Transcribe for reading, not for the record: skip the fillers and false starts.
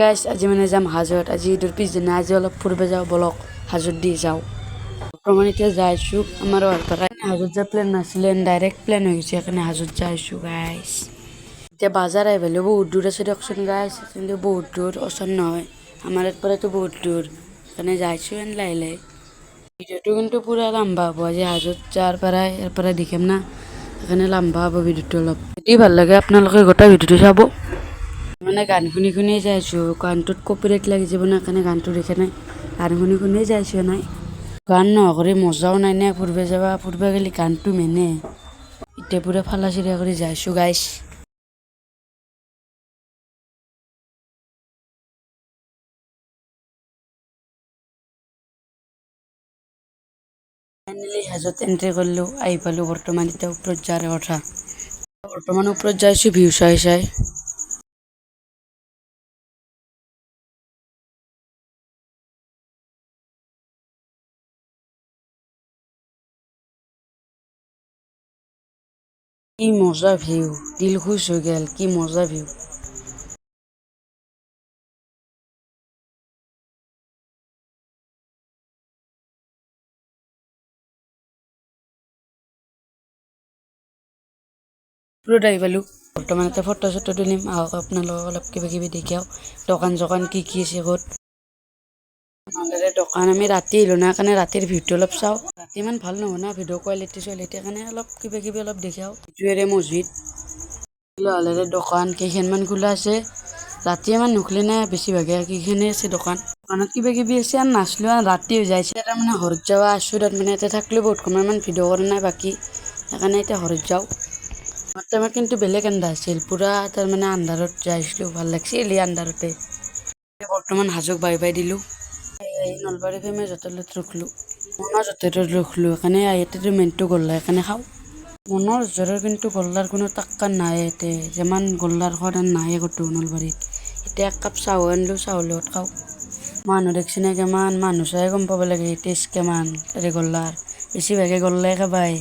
গাইছ আজি মানে যাম হাজোত। আজি ঈদৰ পিছদিনা আজি অলপ ফুৰিব যাওঁ বলক, হাজোত দি যাওঁ। বৰ্তমান এতিয়া যাইছোঁ আমাৰ পৰা হাজোত যোৱা প্লেন নাছিলে, ডাইৰেক্ট প্লেন হৈ গৈছে, সেইকাৰণে হাজোত যাইছোঁ গাইছ। এতিয়া বাজাৰ আহিবলৈ বহুত দূৰ আছে দিয়কচোন গাইছ, কিন্তু বহুত দূৰ ওচৰ নহয়, আমাৰ ইয়াৰ পৰাতো বহুত দূৰ, সেইকাৰণে যাইছোঁ লাহে লাহে। ভিডিঅ'টো কিন্তু পুৰা লম্বা হ'ব, আজি হাজোত যোৱাৰ পৰাই ইয়াৰ পৰা দেখিম না, সেইকাৰণে লম্বা হ'ব ভিডিঅ'টো অলপ। যদি ভাল লাগে আপোনালোকে গোটেই ভিডিঅ'টো চাব। মানে গান শুনি শুনিয়ে যাইছোঁ, গানটোত কপিৰাইট লাগি যাব না, কাৰণে গানটো দেখে নাই, গান শুনি শুনিয়ে যাইছোঁ নাই। গান নহৰি মজাও নাই নে ফুৰিব যাবা, ফুৰিব গ'লে গানটো মেনে। এতিয়া পুৰা ফালা চিৰা কৰি যাইছোঁ গাইছ। ফাইনেলি হাজোত এণ্ট্ৰি কৰিলোঁ, আহি পালোঁ। বৰ্তমান এতিয়া ওপৰত যোৱাৰ কথা, বৰ্তমান ওপৰত যাইছোঁ ভিউ চাই চাই। কি মজা ভিউ, দিল খুশ হৈ গেল, কি মজা ভিউ। ওপৰত আহি পালোঁ, বৰ্তমান এটা ফটো চটো তুলিম, আহক আপোনালোকক অলপ কিবা কিবি দেখাওঁ, দোকান চোকান কি কি আছে ক'ত। দোকান আমি ৰাতি আহিলোঁ না, কাৰণে ৰাতিৰ ভিউটো অলপ চাওঁ। ৰাতি ইমান ভাল নহয় না ভিডিঅ' কোৱালিটি চোৱালিটি, কাৰণে অলপ কিবা কিবি অলপ দেখাওঁ। এইটোৱেৰে মছজিদ, লাহে দোকান কেইখনমান খোলা আছে, ৰাতি ইমান নুখুলে না, বেছিভাগে কেইখনে আছে দোকান। দোকানত কিবা কিবি আছে আৰু নাচলোঁ, আৰু ৰাতি হৈ যাইছে। তাৰমানে ঘৰত যাৱা আছোঁ, তাত মানে ইয়াতে থাকলেও বহুত সময় ইমান ভিডিঅ' কৰা নাই বাকী, সেইকাৰণে এতিয়া ঘৰত যাওঁ। আমাৰ কিন্তু বেলেগ আন্ধা আছিল, পুৰা তাৰমানে আন্ধাৰত যাইছিলোঁ, ভাল লাগিছিল এই আন্ধাৰতে। বৰ্তমান হাজোক বাই বাই দিলোঁ, এই নলবাৰী ফেমাছ হোটেলত ৰখলোঁ, মনোজ হোটেলত ৰখলোঁ, সেইকাৰণে ইয়াতেতো মেইনটো গল্লা সেইকাৰণে খাওঁ। মনৰ জোৰৰ কিন্তু গল্লাৰ কোনো টাক্কাৰ নাই ইয়াতে, যিমান গল্লাৰ সোৱাদ নাই ক'তো নলবাৰীত। এতিয়া এক কাপ চাহো আনিলোঁ, চাহৰ লগত খাওঁ। মানুহ দেখছি না কিমান, মানুহ চাই গম পাব লাগে টেষ্ট কিমান তাৰে গল্লাৰ, বেছিভাগে গল্লাই খাব আহে।